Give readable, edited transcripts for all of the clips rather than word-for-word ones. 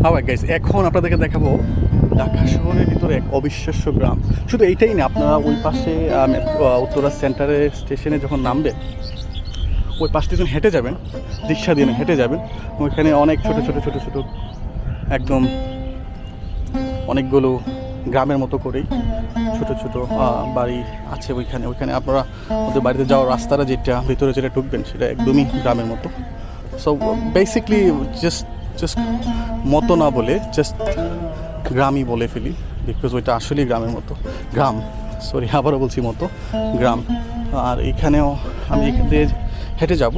হ্যাঁ গাইস, এখন আপনাদেরকে দেখাবো ঢাকা শহরের ভিতরে এক অবিশ্বাস্য গ্রাম। শুধু এইটাই না, আপনারা ওই পাশে উত্তরা সেন্টারের স্টেশনে যখন নামবে, ওই পাশ থেকে হেঁটে যাবেন, রিক্সা দিয়ে হেঁটে যাবেন, ওইখানে অনেক ছোট ছোট ছোট ছোট একদম অনেকগুলো গ্রামের মতো করেই ছোট ছোট বাড়ি আছে। ওইখানে আপনারা ওদের বাড়িতে যাওয়ার রাস্তাটা যেটা ভিতরে যেটা ঢুকবেন সেটা একদমই গ্রামের মতো। সো বেসিকলি জাস্ট মতো না বলে জাস্ট গ্রামই বলে ফেলি, বিকজ ওইটা আসলেই গ্রামের মতো। আবারও বলছি মতো গ্রাম। আর এইখানেও আমি এখান থেকে হেঁটে যাব,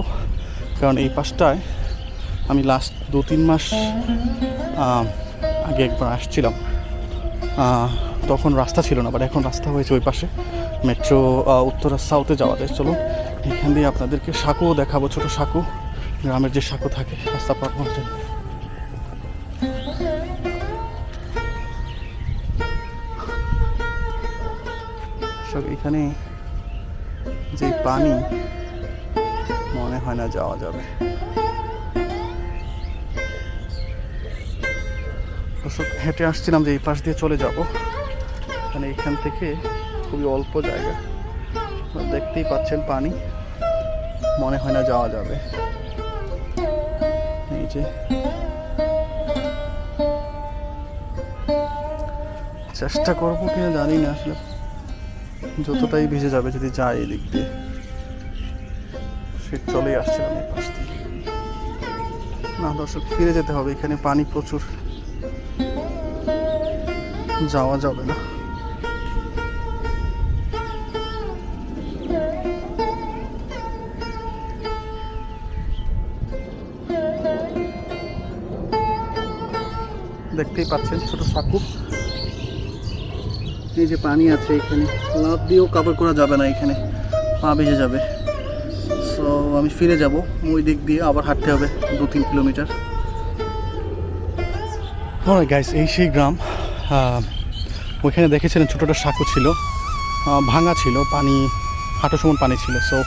কারণ এই পাশটায় আমি লাস্ট 2-3 মাস আগে একবার আসছিলাম। তখন রাস্তা ছিল না, বাট এখন রাস্তা হয়েছে ওই পাশে, মেট্রো উত্তরা সাউথে যাওয়া যায়। চলো এখান দিয়ে আপনাদেরকে সাঁকুও দেখাবো, ছোটো সাঁকু, গ্রামের যে সাঁকু থাকে রাস্তা পার হওয়ার জন্য। এখানে যে পানি মনে হয় না যাওয়া যাবে। দর্শক, হেঁটে আসছিলাম যে এই পাশ দিয়ে চলে যাব, মানে এখান থেকে খুবই অল্প জায়গা, দেখতেই পাচ্ছেন পানি, মনে হয় না যাওয়া যাবে। এই যে চেষ্টা করবো কিনা জানি না, আসলে যতটাই ভিজে যাবে যদি যাই এদিক দিয়ে। সে চলেই আসছিলাম এই পাশ দিয়ে। না দর্শক, ফিরে যেতে হবে, এখানে পানি প্রচুর, যাওয়া যাবে না। দেখতেই পাচ্ছেন ছোট সাঁকু, এই যে পানি আছে এখানে, লাভ দিয়েও কভার করা যাবে না, এখানে পা ভিজে যাবে। সো আমি ফিরে যাব, ওই দিক দিয়ে আবার হাঁটতে হবে 2-3 কিলোমিটার। অলরাইট গাইস, এই সেই গ্রাম। ওইখানে দেখেছিলেন ছোটোটা সাঁকু ছিল, ভাঙা ছিল, পানি হাঁটু সমান পানি ছিল। সো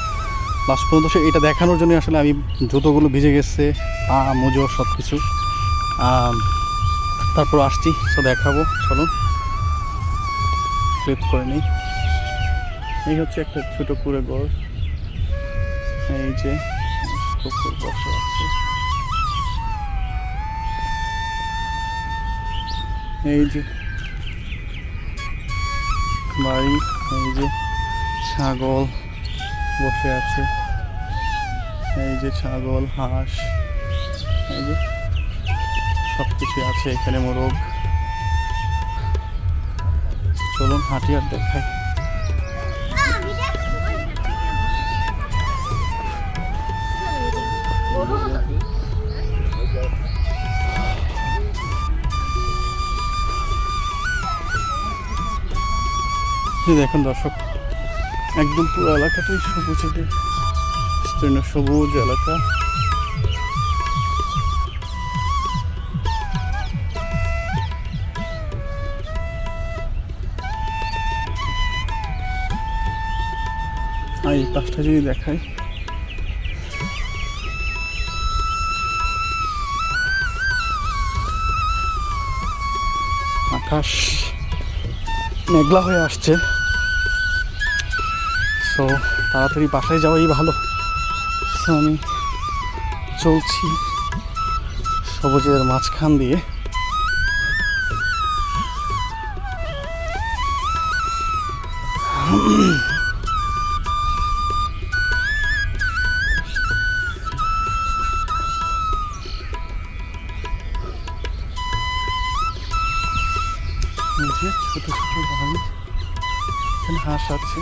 লাস্ট পর্যন্ত এটা দেখানোর জন্য আসলে আমি জুতোগুলো ভিজে গেছে, পা মোজো সব কিছু, তারপর আসছি। সো দেখাবো, চলুন ক্লিপ করে নিই। এই হচ্ছে একটা ছোটো কুড়ে ঘর, এই যে কুকুর বসে আছে, এই যে বাড়ি, এই যে ছাগল বসে আছে, এই যে ছাগল, হাঁস, এই যে সব কিছু আছে এখানে, মোরগ। চলুন হাঁটি আর দেখাই। দেখুন দর্শক, একদম পুরো এলাকাটাই সবুজ, বিস্তীর্ণ সবুজ এলাকা। আর এই পাশটা যদি দেখাই, আকাশ মেঘলা হয়ে আসছে। সো তাড়াতাড়ি বাসায় যাওয়াই ভালো। সো আমি চলছি সবুজের মাঝখান দিয়ে। ছোট ছোট বাড়ি, এখানে হাঁস আছে।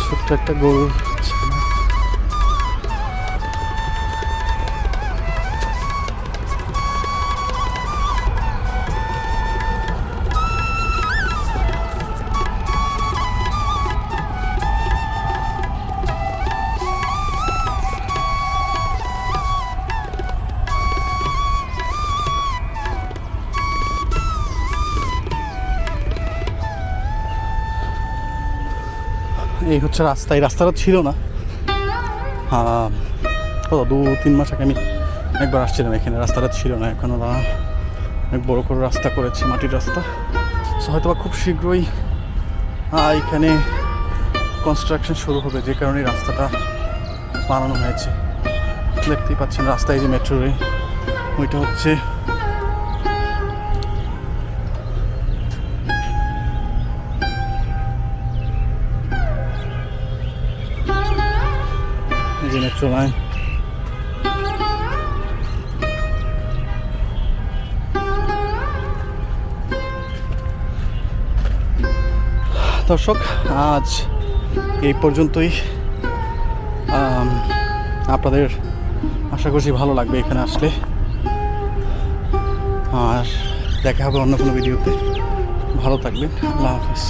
ছোট্ট একটা গরু, এই হচ্ছে রাস্তা। এই রাস্তাটা ছিল না, কত 2-3 মাস আগে আমি একবার আসছিলাম এখানে, রাস্তাটা ছিল না। এখন ওরা অনেক বড় করে রাস্তা করেছে, মাটির রাস্তা। সো হয়তো খুব শীঘ্রই এখানে কনস্ট্রাকশন শুরু হবে, যে কারণে রাস্তাটা বানানো হয়েছে। দেখতেই পাচ্ছেন রাস্তায় যে মেট্রো রেল, ওইটা হচ্ছে এই যে মেট্রো লাইন। দর্শক, আজ এই পর্যন্তই। আপনাদের আশা করছি ভালো লাগবে এখানে আসলে, আর দেখা হবে অন্য কোনো ভিডিওতে। ভালো থাকবেন, আল্লাহ হাফিজ।